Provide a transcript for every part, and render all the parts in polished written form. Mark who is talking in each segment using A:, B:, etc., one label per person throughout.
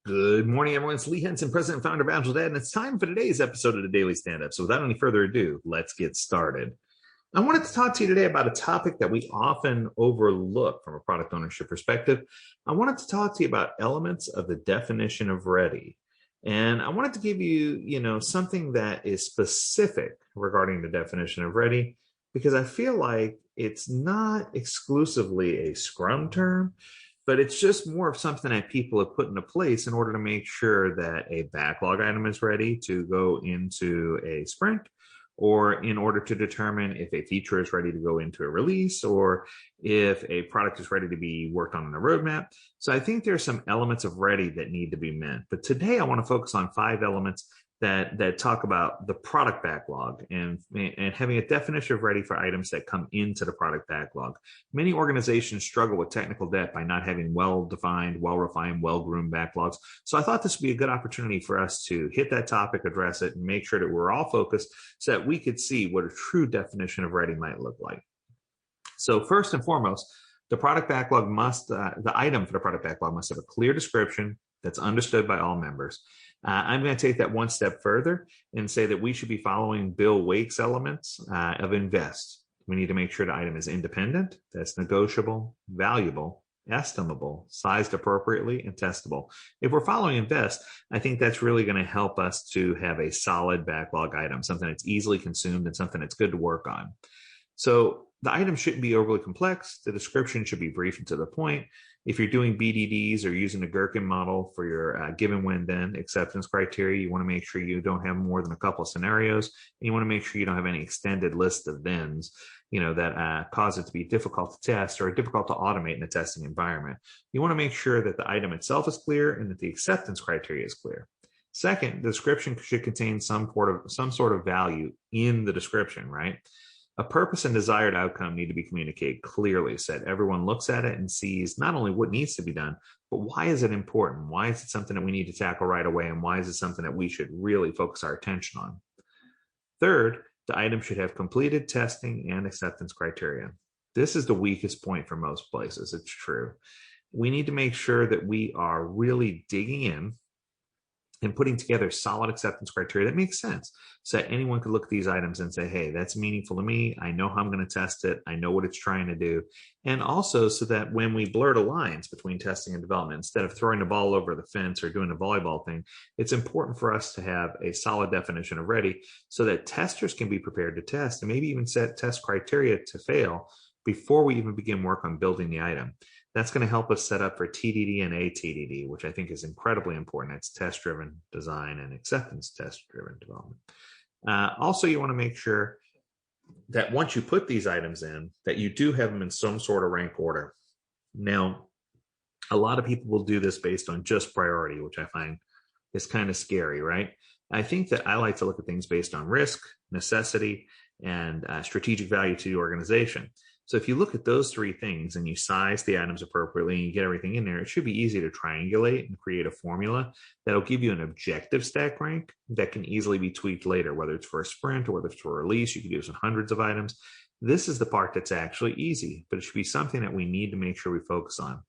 A: Good morning, everyone. It's Lee Henson, President and Founder of AgileDad, and it's time for today's episode of the Daily Stand-Up. So without any further ado, let's get started. I wanted to talk to you today about a topic that we often overlook from a product ownership perspective. I wanted to talk to you about elements of the definition of ready. And I wanted to give you, something that is specific regarding the definition of ready, because I feel like it's not exclusively a Scrum term, but it's just more of something that people have put into place in order to make sure that a backlog item is ready to go into a sprint, or in order to determine if a feature is ready to go into a release, or if a product is ready to be worked on in a roadmap. So I think there's some elements of ready that need to be met. But today I want to focus on 5 elements that talk about the product backlog and having a definition of ready for items that come into the product backlog. Many organizations struggle with technical debt by not having well-defined, well-refined, well-groomed backlogs. So I thought this would be a good opportunity for us to hit that topic, address it, and make sure that we're all focused so that we could see what a true definition of ready might look like. So first and foremost, the product backlog the item for the product backlog must have a clear description that's understood by all members. I'm going to take that one step further and say that we should be following Bill Wake's elements of INVEST. We need to make sure the item is independent, that's negotiable, valuable, estimable, sized appropriately, and testable. If we're following INVEST, I think that's really going to help us to have a solid backlog item, something that's easily consumed and something that's good to work on. So the item shouldn't be overly complex. The description should be brief and to the point. If you're doing BDDs or using a Gherkin model for your given when then acceptance criteria, you want to make sure you don't have more than a couple of scenarios. And you want to make sure you don't have any extended list of thens, that cause it to be difficult to test or difficult to automate in a testing environment. You want to make sure that the item itself is clear and that the acceptance criteria is clear. Second, the description should contain some sort of value in the description, right? A purpose and desired outcome need to be communicated clearly so that everyone looks at it and sees not only what needs to be done, but why is it important? Why is it something that we need to tackle right away? And why is it something that we should really focus our attention on? Third, the item should have completed testing and acceptance criteria. This is the weakest point for most places. It's true. We need to make sure that we are really digging in and putting together solid acceptance criteria that makes sense so that anyone could look at these items and say, hey, that's meaningful to me. I know how I'm going to test it. I know what it's trying to do. And also so that when we blur the lines between testing and development, instead of throwing the ball over the fence or doing a volleyball thing, it's important for us to have a solid definition of ready so that testers can be prepared to test and maybe even set test criteria to fail before we even begin work on building the item. That's going to help us set up for TDD and ATDD, which I think is incredibly important. That's test-driven design and acceptance test-driven development. Also, you want to make sure that once you put these items in, that you do have them in some sort of rank order. Now, a lot of people will do this based on just priority, which I find is kind of scary, right? I think that I like to look at things based on risk, necessity, and strategic value to the organization. So if you look at those 3 things and you size the items appropriately and you get everything in there, it should be easy to triangulate and create a formula that'll give you an objective stack rank that can easily be tweaked later, whether it's for a sprint or whether it's for a release. You can do this on hundreds of items. This is the part that's actually easy, but it should be something that we need to make sure we focus on.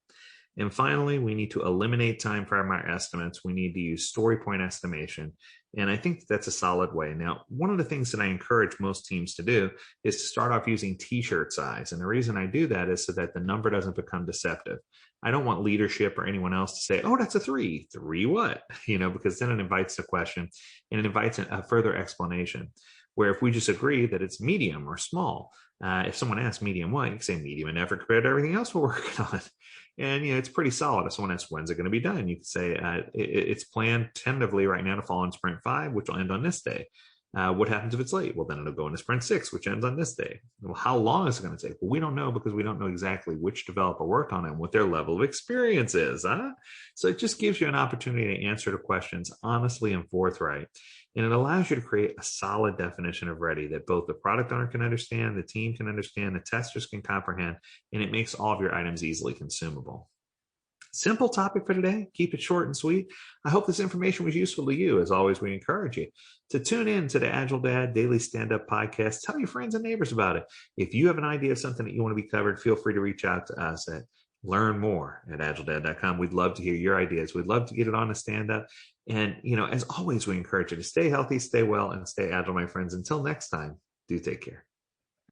A: And finally, we need to eliminate time frame our estimates. We need to use story point estimation. And I think that's a solid way. Now, one of the things that I encourage most teams to do is to start off using t-shirt size. And the reason I do that is so that the number doesn't become deceptive. I don't want leadership or anyone else to say, oh, that's a 3. 3 what? Because then it invites the question and it invites a further explanation. Where if we just agree that it's medium or small, if someone asks medium what, you can say medium in effort compared to everything else we're working on. And it's pretty solid. If someone asks, when's it going to be done? You can say it's planned tentatively right now to fall in sprint 5, which will end on this day. What happens if it's late? Well, then it'll go into sprint 6, which ends on this day. Well, how long is it going to take? Well, we don't know because we don't know exactly which developer worked on it and what their level of experience is. So it just gives you an opportunity to answer the questions honestly and forthright. And it allows you to create a solid definition of ready that both the product owner can understand, the team can understand, the testers can comprehend, and it makes all of your items easily consumable. Simple topic for today. Keep it short and sweet. I hope this information was useful to you. As always, we encourage you to tune in to the AgileDad Daily Stand-Up Podcast. Tell your friends and neighbors about it. If you have an idea of something that you want to be covered, feel free to reach out to us at learn more at agiledad.com. We'd love to hear your ideas. We'd love to get it on a stand up. And, as always, we encourage you to stay healthy, stay well, and stay agile, my friends. Until next time, do take care.